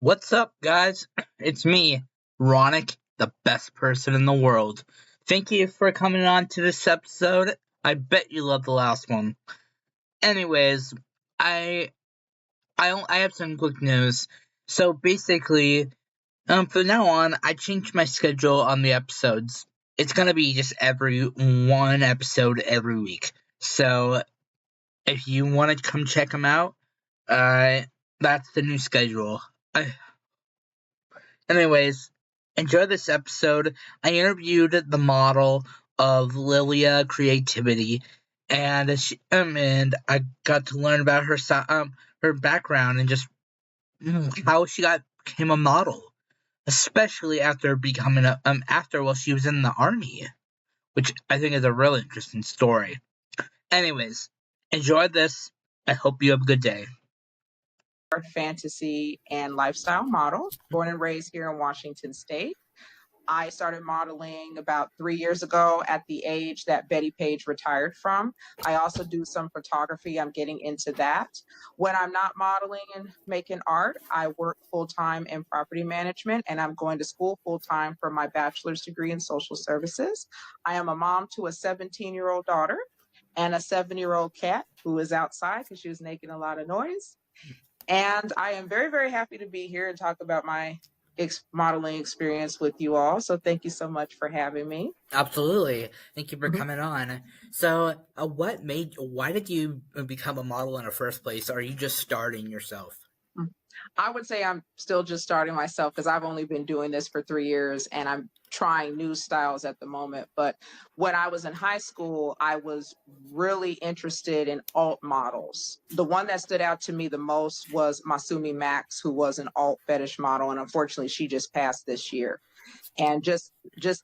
What's up, guys? It's me, Ronick, the best person in the world. Thank you for coming on to this episode. I bet you loved the last one. Anyways, I have some quick news. So basically, from now on, I changed my schedule on the episodes. It's gonna be just every one episode every week. So if you want to come check them out, uh, that's the new schedule. Anyways, enjoy this episode. I interviewed the model of Lilia Creativity, and I got to learn about her background and just how she became a model, especially after becoming while she was in the army, which I think is a really interesting story. Anyways, enjoy this. I hope you have a good day. Fantasy and lifestyle model, born and raised here in Washington State. I started modeling about 3 years ago at the age that Betty Page retired from. I also do some photography. I'm getting into that. When I'm not modeling and making art, I work full-time in property management, and I'm going to school full-time for my bachelor's degree in social services. I am a mom to a 17-year-old daughter and a 7-year-old cat who is outside because she was making a lot of noise. And I am very, very happy to be here and talk about my modeling experience with you all. So thank you so much for having me. Absolutely. Thank you for coming on. So, why did you become a model in the first place? Or are you just starting yourself? I would say I'm still just starting myself because I've only been doing this for 3 years and I'm trying new styles at the moment. But when I was in high school, I was really interested in alt models. The one that stood out to me the most was Masumi Max, who was an alt fetish model. And unfortunately, she just passed this year. And just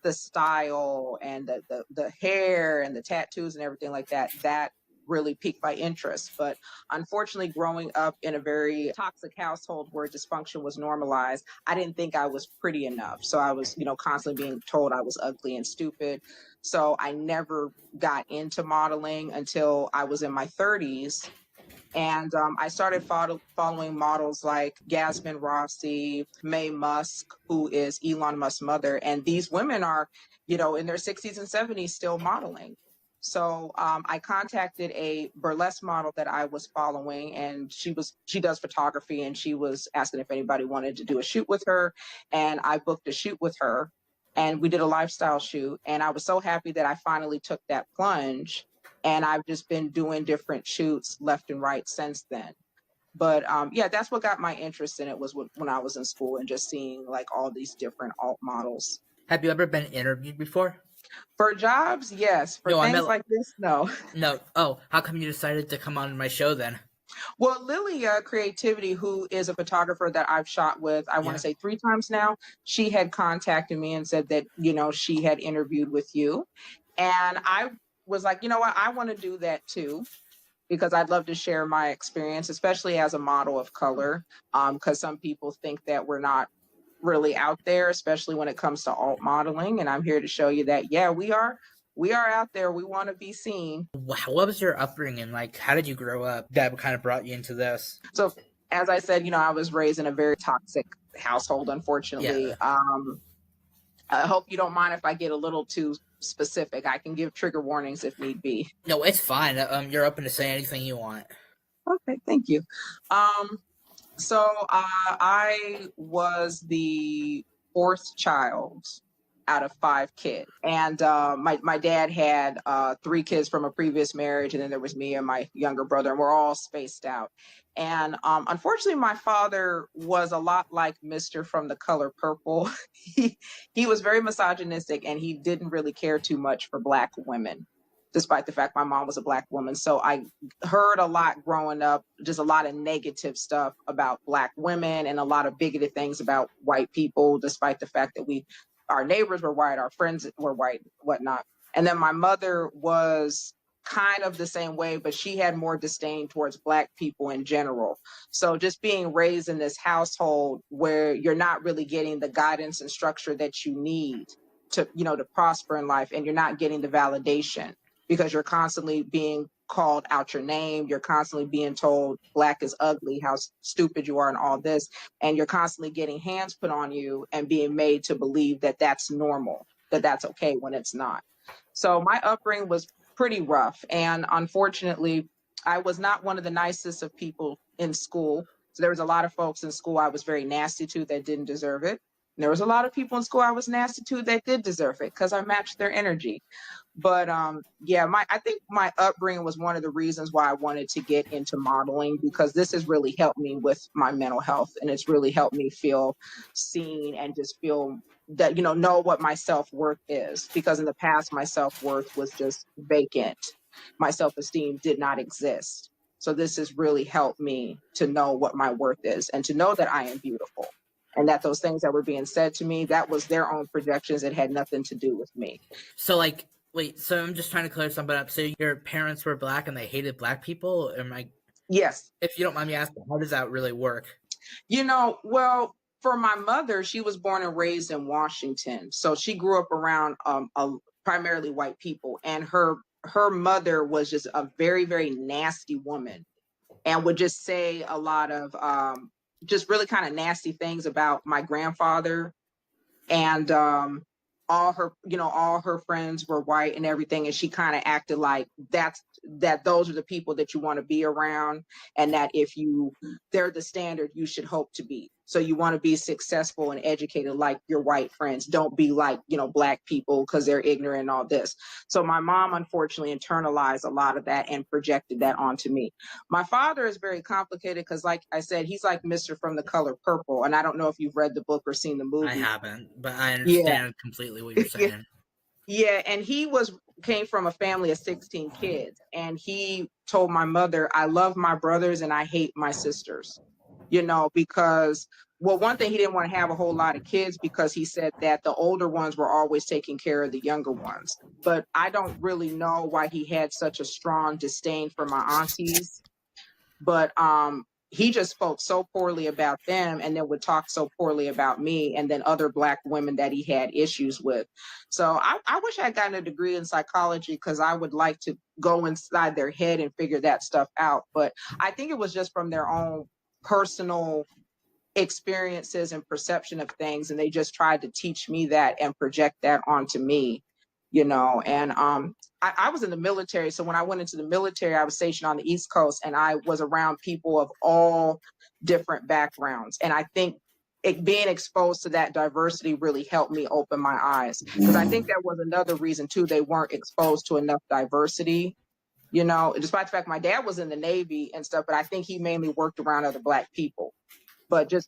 the style and the hair and the tattoos and everything like that, that really piqued my interest. But unfortunately, growing up in a very toxic household where dysfunction was normalized, I didn't think I was pretty enough. So I was, constantly being told I was ugly and stupid. So I never got into modeling until I was in my 30s. And I started following models like Gasmin Rossi, Mae Musk, who is Elon Musk's mother. And these women are, in their 60s and 70s still modeling. So I contacted a burlesque model that I was following, and she does photography, and she was asking if anybody wanted to do a shoot with her. And I booked a shoot with her, and we did a lifestyle shoot. And I was so happy that I finally took that plunge. And I've just been doing different shoots left and right since then. But that's what got my interest in it was when I was in school and just seeing like all these different alt models. Have you ever been interviewed before? For jobs, yes. For things like this, no. No. Oh, how come you decided to come on my show then? Well, Lilia Creativity, who is a photographer that I've shot with, I want to say 3 times now, she had contacted me and said that, she had interviewed with you. And I was like, you know what, I want to do that too, because I'd love to share my experience, especially as a model of color, because some people think that we're not really out there, especially when it comes to alt modeling. And I'm here to show you that, yeah, we are out there. We want to be seen. What was your upbringing like? How did you grow up that kind of brought you into this? So, as I said, I was raised in a very toxic household, unfortunately. Yeah. I hope you don't mind if I get a little too specific. I can give trigger warnings if need be. No, it's fine. You're open to say anything you want. Okay, thank you. So I was the 4th child out of 5 kids. And my dad had 3 kids from a previous marriage, and then there was me and my younger brother, and we're all spaced out. And unfortunately, my father was a lot like Mr. from The Color Purple. He was very misogynistic, and he didn't really care too much for Black women, despite the fact my mom was a Black woman. So I heard a lot growing up, just a lot of negative stuff about Black women and a lot of bigoted things about white people, despite the fact that our neighbors were white, our friends were white, whatnot. And then my mother was kind of the same way, but she had more disdain towards Black people in general. So just being raised in this household where you're not really getting the guidance and structure that you need to prosper in life, and you're not getting the validation because you're constantly being called out your name. You're constantly being told black is ugly, how stupid you are, and all this. And you're constantly getting hands put on you and being made to believe that that's normal, that that's okay when it's not. So my upbringing was pretty rough. And unfortunately, I was not one of the nicest of people in school. So there was a lot of folks in school I was very nasty to that didn't deserve it. And there was a lot of people in school I was nasty to that did deserve it because I matched their energy. But yeah, my I think my upbringing was one of the reasons why I wanted to get into modeling, because this has really helped me with my mental health, and it's really helped me feel seen and just feel that, know what my self-worth is, because in the past my self-worth was just vacant. My self-esteem did not exist. So this has really helped me to know what my worth is and to know that I am beautiful, and that those things that were being said to me, that was their own projections. It had nothing to do with me. So, like, wait, so I'm just trying to clear something up. So your parents were black and they hated black people? Am I, Yes. if you don't mind me asking, how does that really work? Well, for my mother, she was born and raised in Washington. So she grew up around primarily white people. And her mother was just a very, very nasty woman, and would just say a lot of just really kind of nasty things about my grandfather. And all her friends were white and everything, and she kind of acted like that those are the people that you want to be around, and that if they're the standard you should hope to be. So you want to be successful and educated like your white friends. Don't be like, black people, because they're ignorant and all this. So my mom unfortunately internalized a lot of that and projected that onto me. My father is very complicated because, like I said, he's like Mr. from The Color Purple, and I don't know if you've read the book or seen the I movie. haven't, but I Yeah. understand completely what you're saying. Yeah, and he came from a family of 16 kids, and he told my mother, "I love my brothers and I hate my sisters." Because, well, one thing, he didn't want to have a whole lot of kids because he said that the older ones were always taking care of the younger ones. But I don't really know why he had such a strong disdain for my aunties. But he just spoke so poorly about them, and then would talk so poorly about me and then other black women that he had issues with. So I wish I had gotten a degree in psychology, because I would like to go inside their head and figure that stuff out. But I think it was just from their own personal experiences and perception of things, and they just tried to teach me that and project that onto me. And I was in the military. So when I went into the military, I was stationed on the East Coast, and I was around people of all different backgrounds. And I think being exposed to that diversity really helped me open my eyes, because I think that was another reason too. They weren't exposed to enough diversity. Despite the fact my dad was in the Navy and stuff, but I think he mainly worked around other black people. But just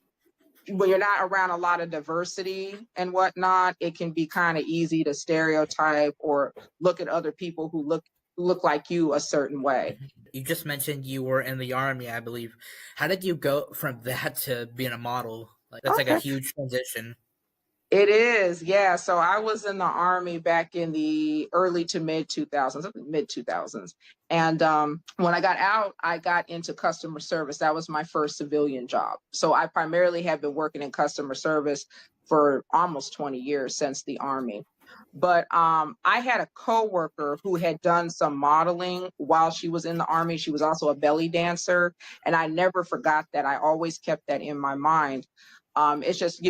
when you're not around a lot of diversity and whatnot, it can be kind of easy to stereotype or look at other people who look like you a certain way. You just mentioned you were in the army, I believe. How did you go from that to being a model? Like, that's like a Okay. huge transition. It is, yeah. So I was in the army back in the early to mid 2000s, mid 2000s. And when I got out, I got into customer service. That was my first civilian job. So I primarily have been working in customer service for almost 20 years since the army. But I had a coworker who had done some modeling while she was in the army. She was also a belly dancer, and I never forgot that. I always kept that in my mind. It's just,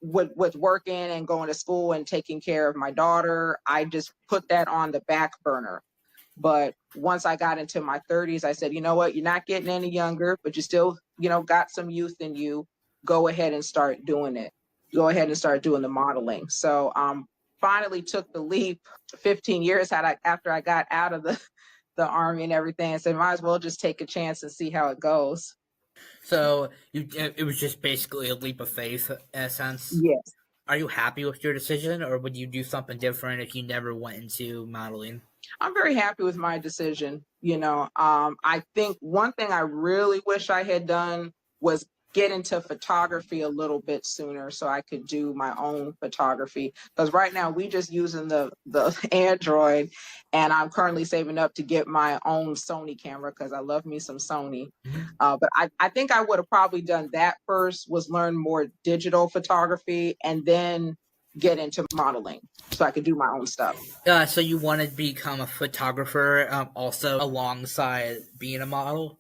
with working and going to school and taking care of my daughter, I just put that on the back burner. But once I got into my 30s, I said, you know what, you're not getting any younger, but you still, got some youth in you. Go ahead and start doing it. Go ahead and start doing the modeling. So finally took the leap 15 years after I got out of the army and everything, and said, might as well just take a chance and see how it goes. So it was just basically a leap of faith in a sense. Yes. Are you happy with your decision, or would you do something different if you never went into modeling? I'm very happy with my decision. I think one thing I really wish I had done was get into photography a little bit sooner so I could do my own photography. Because right now we just using the Android, and I'm currently saving up to get my own Sony camera because I love me some Sony. But I think I would have probably done that first, was learn more digital photography, and then get into modeling so I could do my own stuff. So you wanted to become a photographer, also alongside being a model?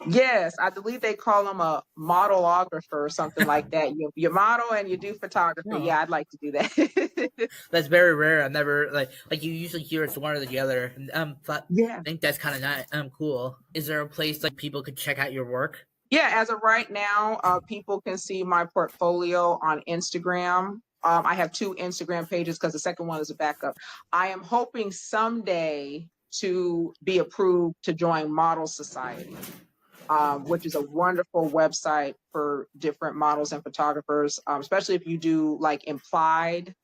Yes, I believe they call them a modelographer or something like that. You model and you do photography. No, Yeah, I'd like to do that. that's very rare. I've never like you usually hear it's one or the other. But Yeah. I think that's kind of not cool. Is there a place like people could check out your work? Yeah, as of right now, people can see my portfolio on Instagram. I have two Instagram pages because the second one is a backup. I am hoping someday to be approved to join Model Society, which is a wonderful website for different models and photographers, especially if you do like implied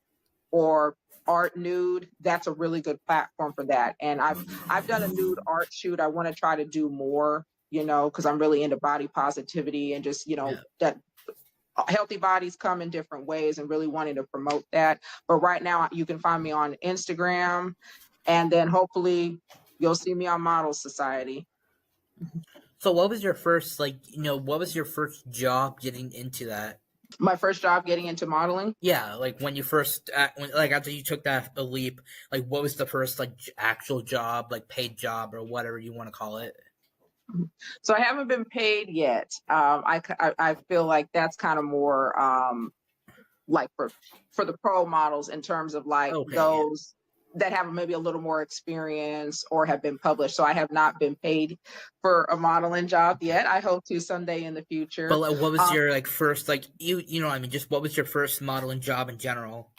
or art nude. That's a really good platform for that. And I've done a nude art shoot. I want to try to do more, because I'm really into body positivity and just, Yeah. that healthy bodies come in different ways and really wanting to promote that. But right now you can find me on Instagram, and then hopefully you'll see me on Model Society. So what was your first what was your first job getting into that? My first job getting into modeling. Yeah, like when you first like after you took that leap, like what was the first like actual job, like paid job or whatever you want to call it? So I haven't been paid yet. I feel like that's kind of more like for the pro models in terms of like Okay, yeah. those that have maybe a little more experience or have been published. So I have not been paid for a modeling job yet. I hope to someday in the But future. like, what was Um, your like first like you know what I mean, just what was your first modeling job in general?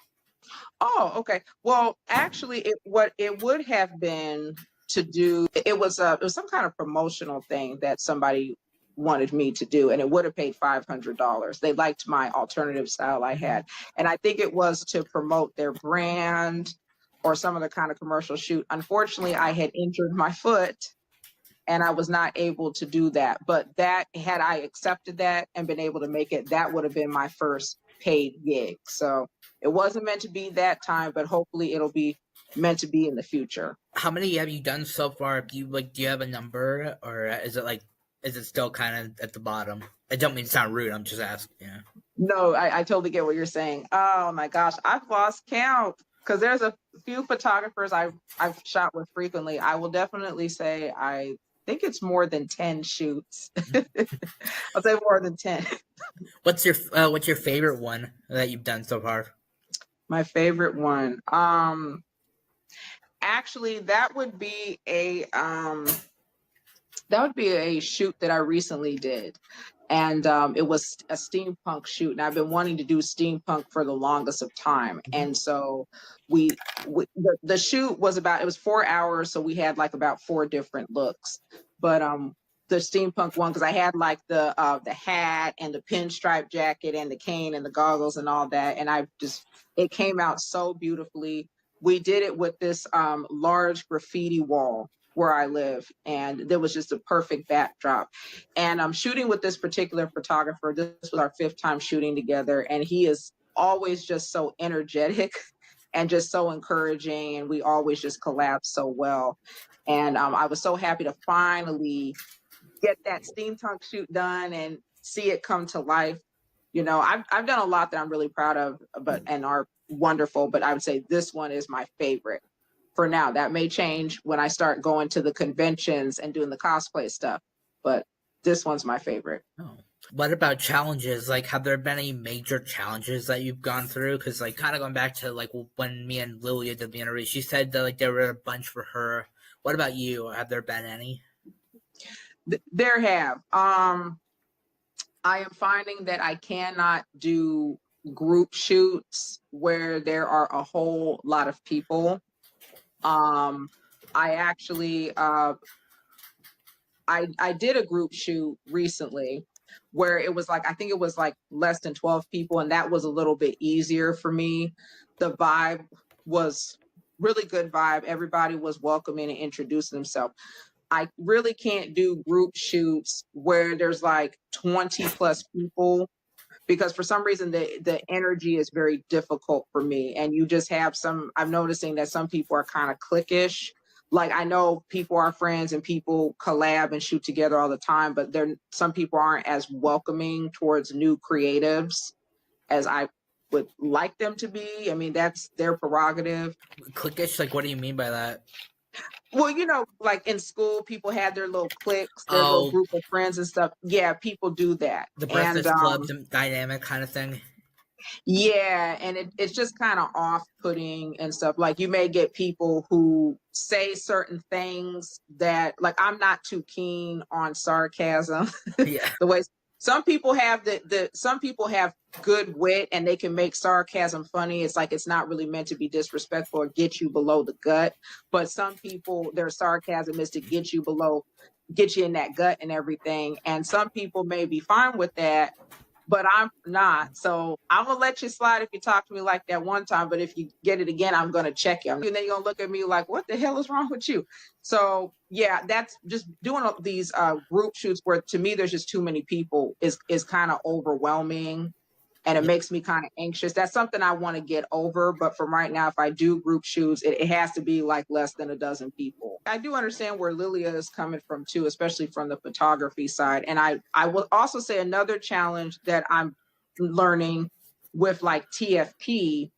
Oh, okay. Well, actually, what it would have been to do, it was some kind of promotional thing that somebody wanted me to do, and it would have paid $500. They liked my alternative style I Mm-hmm. had, and I think it was to promote their brand or some other kind of commercial shoot. Unfortunately, I had injured my foot, and I was not able to do that. But that, had I accepted that and been able to make it, that would have been my first paid gig. So it wasn't meant to be that time, but hopefully it'll be meant to be in the future. How many have you done so far? Do you have a number, or is it still kind of at the bottom? I don't mean to sound rude. I'm just asking. Yeah. No, I totally get what you're saying. Oh my gosh, I've lost count because there's a few photographers I've shot with frequently. I will definitely say I think it's more than 10 shoots. I'll say more than 10. What's your favorite one that you've done so far? My favorite one. Actually, that would be a shoot that I recently did. And it was a steampunk shoot. And I've been wanting to do steampunk for the longest of time. And so the shoot it was 4 hours. So we had like about four different looks. But the steampunk one, because I had like the hat and the pinstripe jacket and the cane and the goggles and all that. And it came out so beautifully. We did it with this large graffiti wall where I live, and there was just a perfect backdrop. And I'm shooting with this particular photographer. This was our fifth time shooting together, and he is always just so energetic and just so encouraging, and we always just collab so well. And I was so happy to finally get that steampunk shoot done and see it come to life. I've done a lot that I'm really proud of, and are wonderful, but I would say this one is my favorite for now. That may change when I start going to the conventions and doing the cosplay stuff, but this one's my favorite. Oh. What about challenges? Like, have there been any major challenges that you've gone through? Because, like, kind of going back to like when me and Lilia did the interview, she said that like there were a bunch for her. What about you? Have there been any? There have. I am finding that I cannot do group shoots where there are a whole lot of people. I actually I did a group shoot recently where it was like, I think it was like less than 12 people, and that was a little bit easier for me. The vibe was really good vibe. Everybody was welcoming and introducing themselves. I really can't do group shoots where there's like 20 plus people, because for some reason the energy is very difficult for me. And you just have I'm noticing that some people are kind of cliquish. Like, I know people are friends and people collab and shoot together all the time, but some people aren't as welcoming towards new creatives as I would like them to be. I mean, that's their prerogative. Cliquish, like what do you mean by that? Well, like in school, people had their little cliques, their little Oh, group of friends and stuff. Yeah, people do that. the And Breakfast Club dynamic kind of thing. yeah, and it's just kind of off-putting and stuff. Like you may get people who say certain things that, like, I'm not too keen on sarcasm. Yeah. The way some people have some people have good wit and they can make sarcasm funny. It's like it's not really meant to be disrespectful or get you below the gut. But some people, their sarcasm is to get you below, get you in that gut and everything. And some people may be fine with that, but I'm not. So I'm gonna let you slide if you talk to me like that one time. But if you get it again, I'm gonna check you. And then you're gonna look at me like, what the hell is wrong with you? So yeah, that's just doing these group shoots where to me there's just too many people is kind of overwhelming and it Yeah. makes me kind of anxious. That's something I want to get over. But from right now, if I do group shoots, it has to be like less than a dozen people. I do understand where Lilia is coming from too, especially from the photography side. And I will also say another challenge that I'm learning with like TFP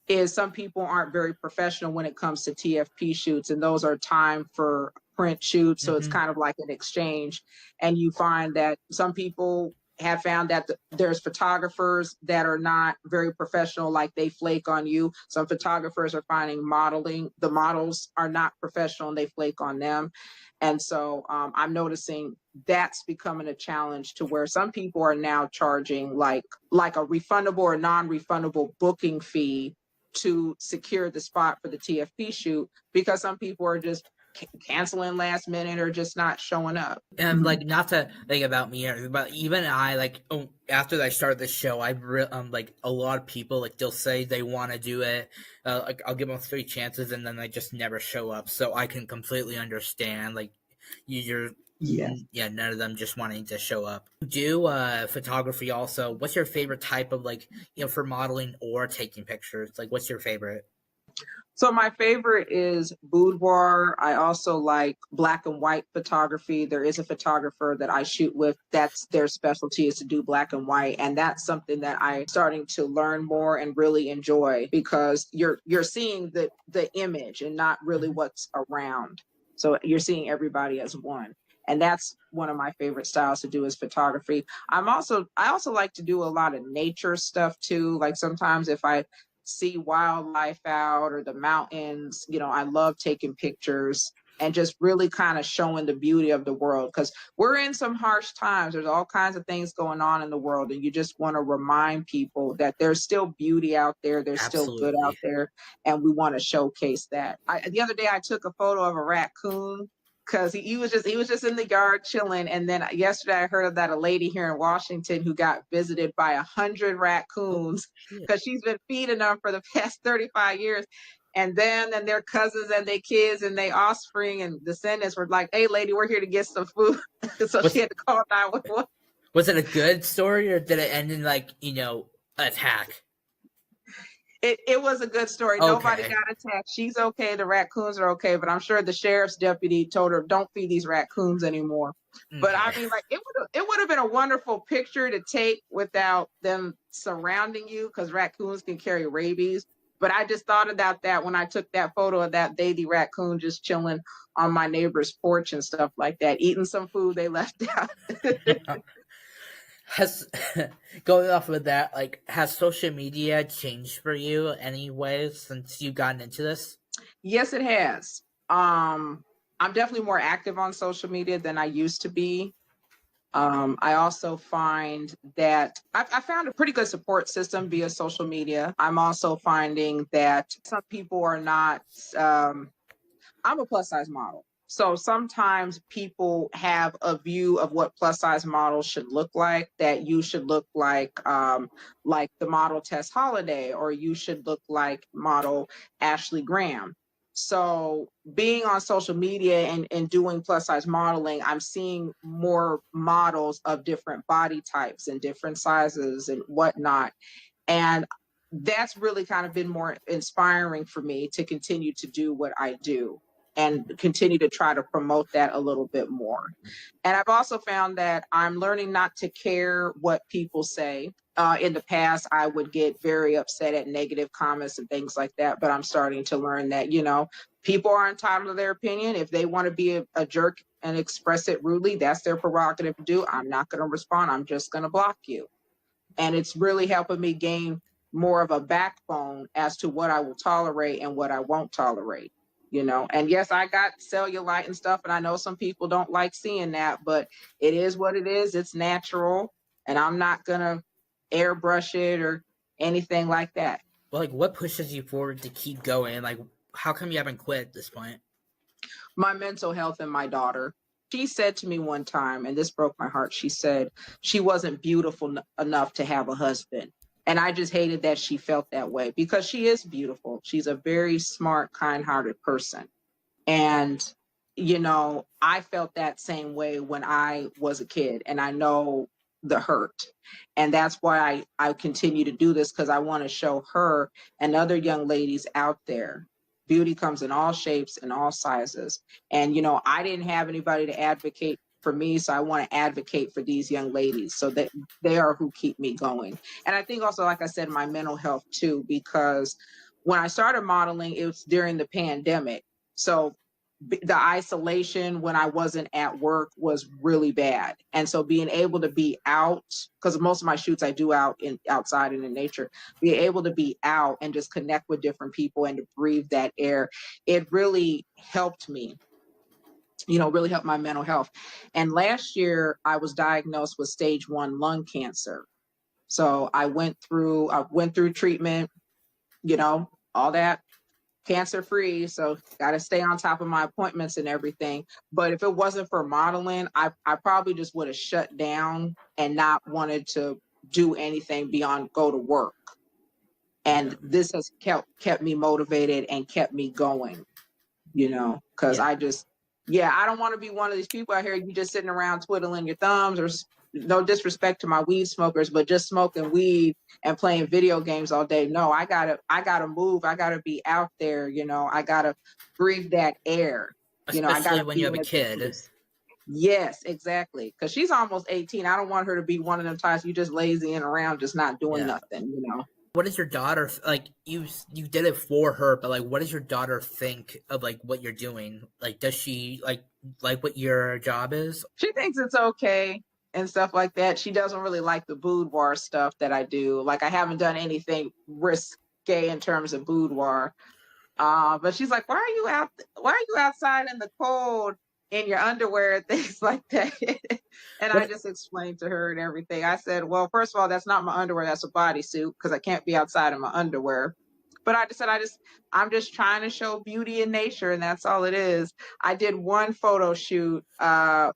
is some people aren't very professional when it comes to TFP shoots, and those are time for print shoots. So it's Mm-hmm. kind of like an exchange. And you find that some people have found that there's photographers that are not very professional, like they flake on you. Some photographers are finding the models are not professional and they flake on them. And so I'm noticing that's becoming a challenge to where some people are now charging like a refundable or non-refundable booking fee to secure the spot for the TFP shoot because some people are just canceling last minute or just not showing up. And like not to think about me, but even I like after I started the show, like a lot of people like they'll say they want to do it. Like I'll give them 3 chances, and then they just never show up. So I can completely understand like you're Yeah. yeah, none of them just wanting to show up. Do photography also. What's your favorite type of like for modeling or taking pictures? Like what's your favorite? So my favorite is boudoir. I also like black and white photography. There is a photographer that I shoot with that's their specialty is to do black and white, and that's something that I'm starting to learn more and really enjoy because you're seeing the image and not really Mhm. what's around. So you're seeing everybody as one. And that's one of my favorite styles to do is photography. I also like to do a lot of nature stuff too. Like sometimes if I see wildlife out or the mountains. I love taking pictures and just really kind of showing the beauty of the world because we're in some harsh times. There's all kinds of things going on in the world, and you just want to remind people that there's still beauty out there, there's still good out Absolutely. there, and we want to showcase that. The other day I took a photo of a raccoon because he was just in the yard chilling. And then yesterday I heard that a lady here in Washington who got visited by 100 Oh raccoons shit. because she's been feeding them for the past 35 years. And then and their cousins and their kids and their offspring and descendants were like, "Hey, lady, we're here to get some food." So she Was had to call 911. was it a good story or did it end in like attack? It was a good story. Nobody Okay. got attacked. She's okay. The raccoons are okay. But I'm sure the sheriff's deputy told her, "Don't feed these raccoons anymore." But I Okay. mean, like it would have been a wonderful picture to take without them surrounding you because raccoons can carry rabies. But I just thought about that when I took that photo of that baby raccoon just chilling on my neighbor's porch and stuff like that, eating some food they left out. Has going off of that, like, has social media changed for you anyways since you've gotten into this? Yes, it has. I'm definitely more active on social media than I used to be. I also find that I found a pretty good support system via social media. I'm also finding that some people are not I'm a plus size model. So sometimes people have a view of what plus size models should look like, that you should look like the model Tess Holiday, or you should look like model Ashley Graham. So being on social media and doing plus size modeling, I'm seeing more models of different body types and different sizes and whatnot. And that's really kind of been more inspiring for me to continue to do what I do. and continue to try to promote that a little bit more. And I've also found that I'm learning not to care what people say. In the past, I would get very upset at negative comments and things like that, but I'm starting to learn that, people are entitled to their opinion. If they want to be a jerk and express it rudely, that's their prerogative to do. I'm not going to respond. I'm just going to block you. And it's really helping me gain more of a backbone as to what I will tolerate and what I won't tolerate. And yes, I got cellulite and stuff, and I know some people don't like seeing that, but it is what it is. It's natural, and I'm not gonna airbrush it or anything like that. Well, like, what pushes you forward to keep going? Like, how come you haven't quit at this point? My mental health and my daughter. She said to me one time, and this broke my heart, she said she wasn't beautiful enough to have a husband. And I just hated that she felt that way, because she is beautiful. She's a very smart, kind-hearted person. And, I felt that same way when I was a kid, and I know the hurt. And that's why I continue to do this, because I want to show her and other young ladies out there beauty comes in all shapes and all sizes. And, I didn't have anybody to advocate for me, so I want to advocate for these young ladies, so that they are who keep me going. And I think also, like I said, my mental health too, because when I started modeling, it was during the pandemic. So the isolation when I wasn't at work was really bad. And so being able to be out, because most of my shoots I do outside and in nature, being able to be out and just connect with different people and to breathe that air, it really helped me, really helped my mental health. And last year I was diagnosed with stage 1 lung cancer. So I went through treatment, all that, cancer free. So got to stay on top of my appointments and everything. But if it wasn't for modeling, I probably just would have shut down and not wanted to do anything beyond go to work. And this has kept me motivated and kept me going, because I don't want to be one of these people out here, you just sitting around twiddling your thumbs, or no disrespect to my weed smokers, but just smoking weed and playing video games all day. No, I gotta move. I gotta be out there. I gotta breathe that air. Especially I gotta when be you have a kid. Yes, exactly. Because she's almost 18. I don't want her to be one of them types you just lazying around, just not doing nothing. What does your daughter like? You did it for her, but like, what does your daughter think of like what you're doing? Like, does she like what your job is? She thinks it's okay and stuff like that. She doesn't really like the boudoir stuff that I do. Like, I haven't done anything risque in terms of boudoir. But she's like, why are you outside in the cold in your underwear and things like that? And I just explained to her and everything. I said, well, first of all, that's not my underwear, that's a bodysuit, because I can't be outside in my underwear. But I just said, I'm just trying to show beauty in nature, and that's all it is. I did one photo shoot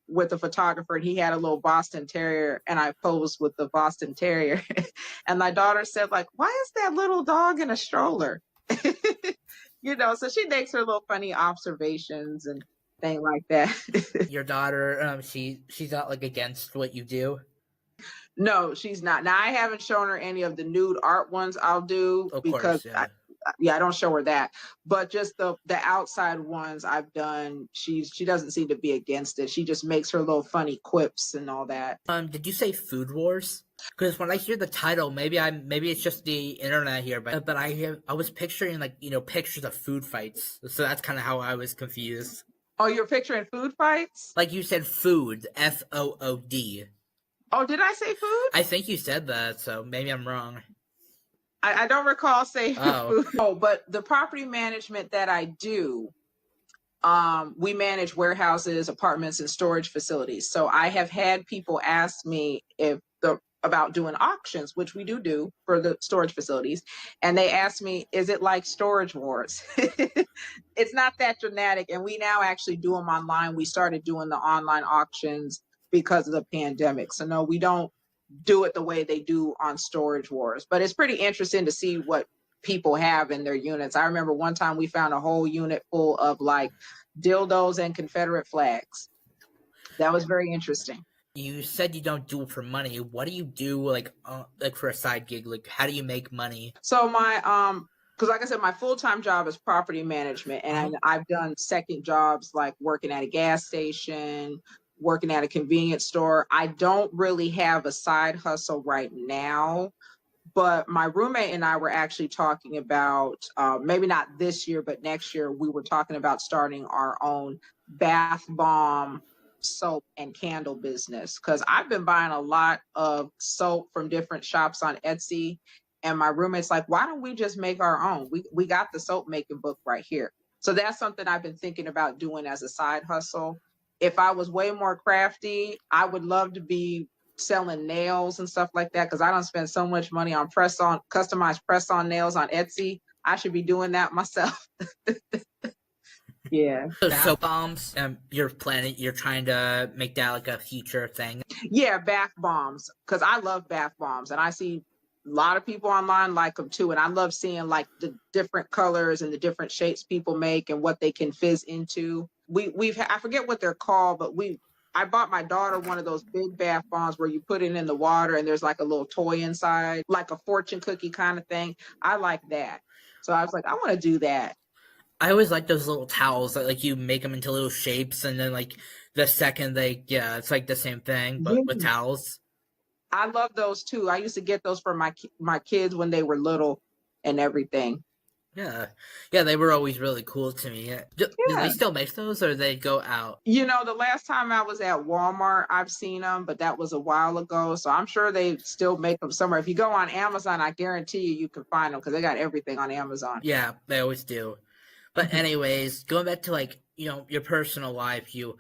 with a photographer, and he had a little Boston Terrier, and I posed with the Boston Terrier. And my daughter said, like, why is that little dog in a stroller? So she makes her little funny observations and things like that. Your daughter, she's not like against what you do? No, she's not. Now, I haven't shown her any of the nude art ones I'll do, Of because course, yeah. I don't show her that. But just the outside ones I've done, she doesn't seem to be against it. She just makes her little funny quips and all that. Did you say Food Wars? Because when I hear the title, maybe it's just the internet here, but I was picturing like pictures of food fights, so that's kind of how I was confused. Oh, you're picturing food fights? Like you said, food, FOOD. Oh, did I say food? I think you said that, so maybe I'm wrong. I don't recall saying food. Oh, but the property management that I do, we manage warehouses, apartments, and storage facilities. So I have had people ask me about doing auctions, which we do for the storage facilities. And they asked me, is it like Storage Wars? It's not that dramatic. And we now actually do them online. We started doing the online auctions because of the pandemic. So no, we don't do it the way they do on Storage Wars. But it's pretty interesting to see what people have in their units. I remember one time we found a whole unit full of like dildos and Confederate flags. That was very interesting. You said you don't do it for money. What do you do like for a side gig? Like, how do you make money? So my because like I said, my full-time job is property management, Uh-huh. and I've done second jobs like working at a gas station, working at a convenience store. I don't really have a side hustle right now, but my roommate and I were actually talking about maybe not this year, but next year we were talking about starting our own bath bomb, soap, and candle business. Because I've been buying a lot of soap from different shops on Etsy, and my roommate's like, "Why don't we just make our own? We got the soap making book right here." So that's something I've been thinking about doing as a side hustle. If I was way more crafty, I would love to be selling nails and stuff like that because I don't spend so much money on press on customized press on nails on Etsy. I should be doing that myself. Yeah. Those soap bombs, you're trying to make that like a future thing. Yeah, bath bombs. Because I love bath bombs and I see a lot of people online like them too. And I love seeing like the different colors and the different shapes people make and what they can fizz into. I forget what they're called, but I bought my daughter one of those big bath bombs where you put it in the water and there's like a little toy inside, like a fortune cookie kind of thing. I like that. So I was like, I want to do that. I always like those little towels that like you make them into little shapes, and then like the second it's like the same thing but with Yeah. towels. I love those too. I used to get those for my kids when they were little and everything. Yeah, yeah, they were always really cool to me. Yeah. Do they Yeah. still make those, or they go out? The last time I was at Walmart, I've seen them, but that was a while ago. So I'm sure they still make them somewhere. If you go on Amazon, I guarantee you can find them because they got everything on Amazon. Yeah, they always do. But Mhm. anyways, going back to like your personal life, you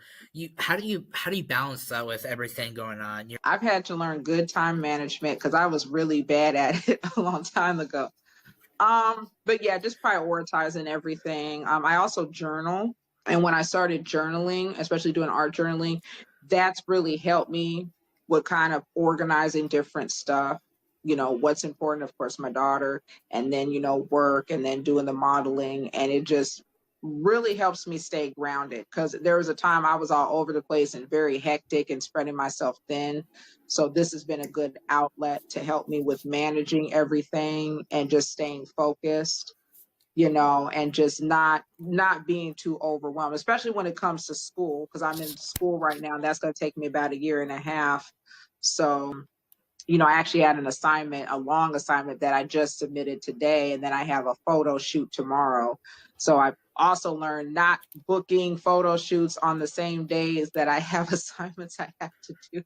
how do you balance that with everything going on? I've had to learn good time management because I was really bad at it a long time ago. But yeah, just prioritizing everything. I also journal. And when I started journaling, especially doing art journaling, that's really helped me with kind of organizing different stuff. What's important, of course, my daughter, and then, work, and then doing the modeling. And it just really helps me stay grounded because there was a time I was all over the place and very hectic and spreading myself thin. So this has been a good outlet to help me with managing everything and just staying focused, and just not being too overwhelmed, especially when it comes to school, because I'm in school right now and that's going to take me about a year and a half. So, I actually had an assignment, a long assignment that I just submitted today, and then I have a photo shoot tomorrow. So I also learned not booking photo shoots on the same days that I have assignments I have to do.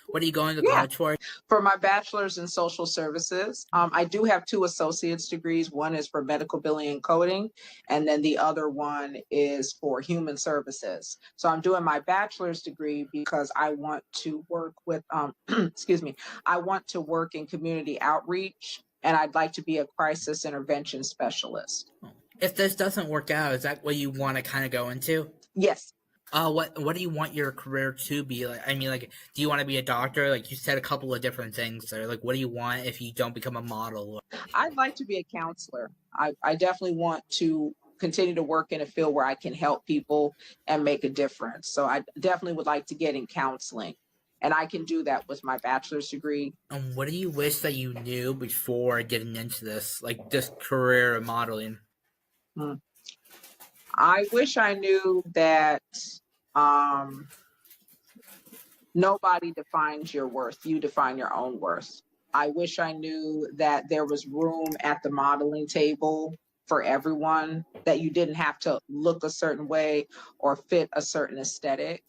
What are you going to Yeah. college for? For my bachelor's in social services, I do have two associate's degrees. One is for medical billing and coding, and then the other one is for human services. So I'm doing my bachelor's degree because I want to work with, excuse me, I want to work in community outreach, and I'd like to be a crisis intervention specialist. If this doesn't work out, is that what you want to kind of go into? Yes. What do you want your career to be like? I mean, like, do you want to be a doctor? Like, you said a couple of different things there. Like, what do you want if you don't become a model? I'd like to be a counselor. I definitely want to continue to work in a field where I can help people and make a difference. So I definitely would like to get in counseling. And I can do that with my bachelor's degree. And what do you wish that you knew before getting into this, like this career of modeling? Hmm. I wish I knew that um, nobody defines your worth. You define your own worth. I wish I knew that there was room at the modeling table for everyone, that you didn't have to look a certain way or fit a certain aesthetic.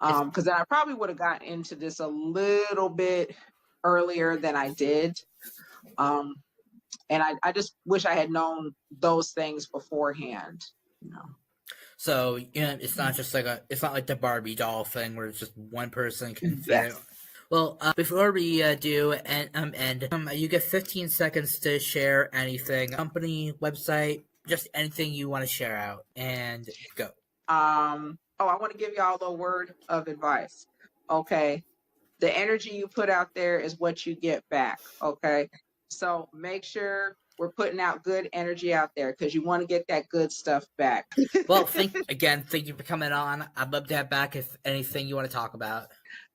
It's Because then I probably would have gotten into this a little bit earlier than I did. Um, and I just wish I had known those things beforehand. You know. so it's not just like it's not like the Barbie doll thing where it's just one person can fit it. Yes. Well, before we do end, you get 15 seconds to share anything, company, website, just anything you want to share out, and go. I want to give y'all a word of advice. Okay. The energy you put out there is what you get back. Okay. So make sure we're putting out good energy out there because you want to get that good stuff back. Well, thank you for coming on. I'd love to have back if anything you want to talk about.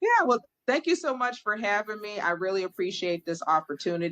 Yeah. Well, thank you so much for having me. I really appreciate this opportunity.